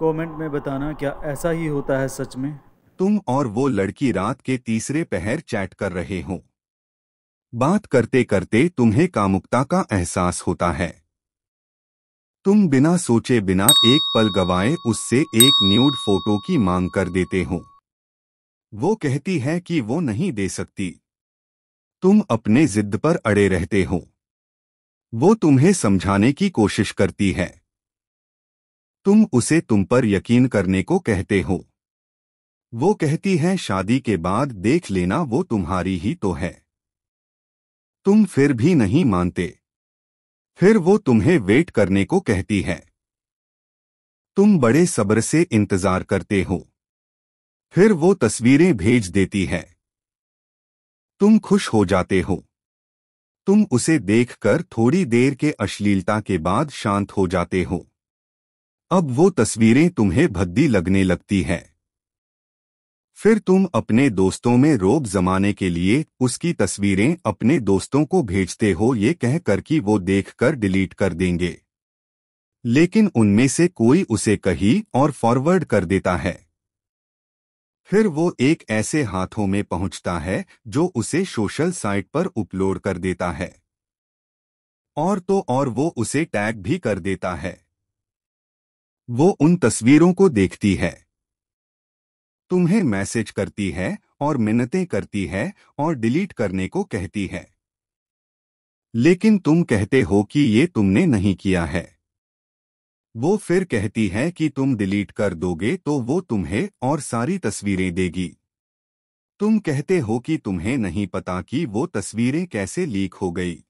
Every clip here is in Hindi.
कमेंट में बताना क्या ऐसा ही होता है सच में। तुम और वो लड़की रात के तीसरे पहर चैट कर रहे हो। बात करते करते तुम्हें कामुकता का एहसास होता है। तुम बिना सोचे बिना एक पल गवाए उससे एक न्यूड फोटो की मांग कर देते हो। वो कहती है कि वो नहीं दे सकती। तुम अपने जिद पर अड़े रहते हो। वो तुम्हें समझाने की कोशिश करती है। तुम उसे तुम पर यकीन करने को कहते हो। वो कहती है शादी के बाद देख लेना, वो तुम्हारी ही तो है। तुम फिर भी नहीं मानते। फिर वो तुम्हें वेट करने को कहती है। तुम बड़े सब्र से इंतजार करते हो। फिर वो तस्वीरें भेज देती है। तुम खुश हो जाते हो। तुम उसे देखकर थोड़ी देर के अश्लीलता के बाद शांत हो जाते हो। अब वो तस्वीरें तुम्हें भद्दी लगने लगती है। फिर तुम अपने दोस्तों में रोब जमाने के लिए उसकी तस्वीरें अपने दोस्तों को भेजते हो, ये कहकर कि वो देखकर डिलीट कर देंगे। लेकिन उनमें से कोई उसे कहीं और फॉरवर्ड कर देता है। फिर वो एक ऐसे हाथों में पहुंचता है जो उसे सोशल साइट पर अपलोड कर देता है। और तो और वो उसे टैग भी कर देता है। वो उन तस्वीरों को देखती है, तुम्हें मैसेज करती है और मिन्नतें करती है और डिलीट करने को कहती है। लेकिन तुम कहते हो कि ये तुमने नहीं किया है। वो फिर कहती है कि तुम डिलीट कर दोगे तो वो तुम्हें और सारी तस्वीरें देगी। तुम कहते हो कि तुम्हें नहीं पता कि वो तस्वीरें कैसे लीक हो गई।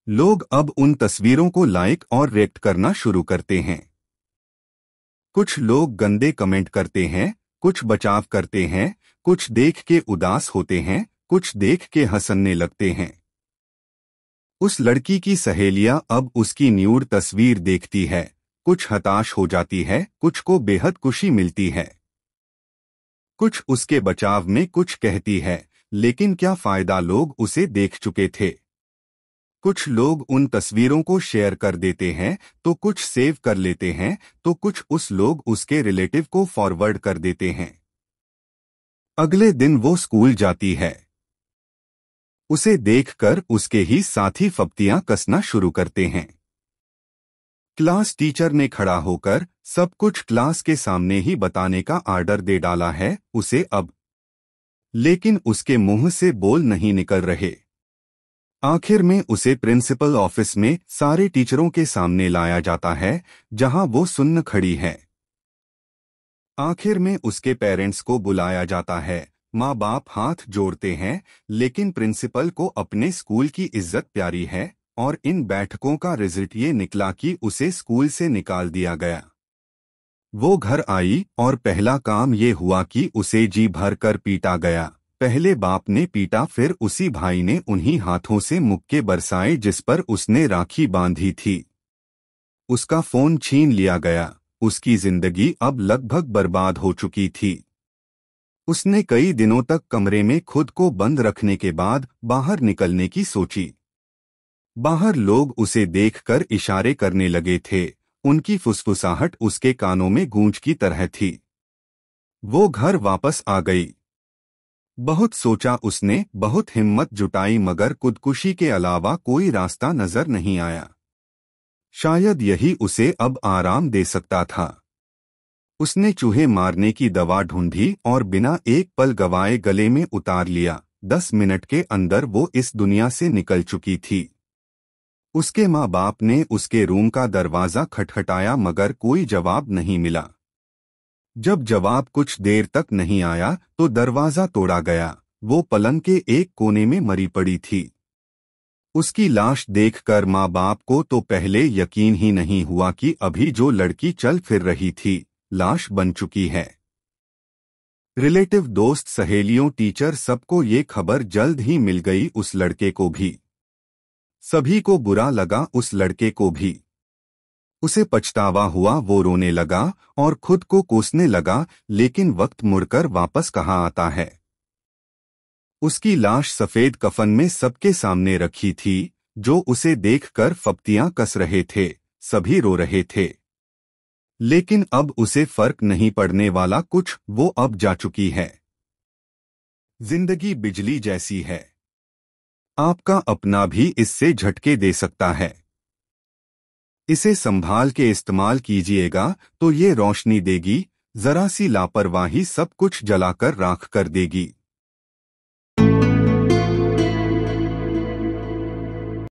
लोग अब उन तस्वीरों को लाइक और रिएक्ट करना शुरू करते हैं। कुछ लोग गंदे कमेंट करते हैं, कुछ बचाव करते हैं, कुछ देख के उदास होते हैं, कुछ देख के हंसने लगते हैं। उस लड़की की सहेलियां अब उसकी न्यूड तस्वीर देखती है, कुछ हताश हो जाती है, कुछ को बेहद खुशी मिलती है। कुछ उसके बचाव में कुछ कहती है, लेकिन क्या फायदा, लोग उसे देख चुके थे। कुछ लोग उन तस्वीरों को शेयर कर देते हैं, तो कुछ सेव कर लेते हैं, तो कुछ उस लोग उसके रिलेटिव को फॉरवर्ड कर देते हैं। अगले दिन वो स्कूल जाती है। उसे देखकर उसके ही साथी फप्तियां कसना शुरू करते हैं। क्लास टीचर ने खड़ा होकर सब कुछ क्लास के सामने ही बताने का आर्डर दे डाला है उसे अब। लेकिन उसके मुंह से बोल नहीं निकल रहे। आखिर में उसे प्रिंसिपल ऑफिस में सारे टीचरों के सामने लाया जाता है, जहां वो सुन्न खड़ी है। आखिर में उसके पेरेंट्स को बुलाया जाता है। माँ बाप हाथ जोड़ते हैं, लेकिन प्रिंसिपल को अपने स्कूल की इज्जत प्यारी है और इन बैठकों का रिजल्ट ये निकला कि उसे स्कूल से निकाल दिया गया। वो घर आई और पहला काम ये हुआ कि उसे जी भर कर पीटा गया। पहले बाप ने पीटा, फिर उसी भाई ने उन्हीं हाथों से मुक्के बरसाए जिस पर उसने राखी बांधी थी। उसका फोन छीन लिया गया। उसकी जिंदगी अब लगभग बर्बाद हो चुकी थी। उसने कई दिनों तक कमरे में खुद को बंद रखने के बाद बाहर निकलने की सोची। बाहर लोग उसे देखकर इशारे करने लगे थे। उनकी फुसफुसाहट उसके कानों में गूंज की तरह थी। वो घर वापस आ गई। बहुत सोचा उसने, बहुत हिम्मत जुटाई, मगर खुदकुशी के अलावा कोई रास्ता नजर नहीं आया। शायद यही उसे अब आराम दे सकता था। उसने चूहे मारने की दवा ढूंढी और बिना एक पल गवाए गले में उतार लिया। 10 मिनट के अंदर वो इस दुनिया से निकल चुकी थी। उसके माँ बाप ने उसके रूम का दरवाजा खटखटाया, मगर कोई जवाब नहीं मिला। जब जवाब कुछ देर तक नहीं आया तो दरवाजा तोड़ा गया। वो पलंग के एक कोने में मरी पड़ी थी। उसकी लाश देखकर माँ बाप को तो पहले यकीन ही नहीं हुआ कि अभी जो लड़की चल फिर रही थी लाश बन चुकी है। रिलेटिव, दोस्त, सहेलियों, टीचर, सबको ये खबर जल्द ही मिल गई। उस लड़के को भी, सभी को बुरा लगा, उस लड़के को भी। उसे पछतावा हुआ। वो रोने लगा और खुद को कोसने लगा, लेकिन वक्त मुड़कर वापस कहाँ आता है। उसकी लाश सफेद कफन में सबके सामने रखी थी। जो उसे देखकर फप्तियां कस रहे थे, सभी रो रहे थे। लेकिन अब उसे फर्क नहीं पड़ने वाला कुछ, वो अब जा चुकी है। जिंदगी बिजली जैसी है, आपका अपना भी इससे झटके दे सकता है। इसे संभाल के इस्तेमाल कीजिएगा तो ये रोशनी देगी, जरा सी लापरवाही सब कुछ जलाकर राख कर देगी।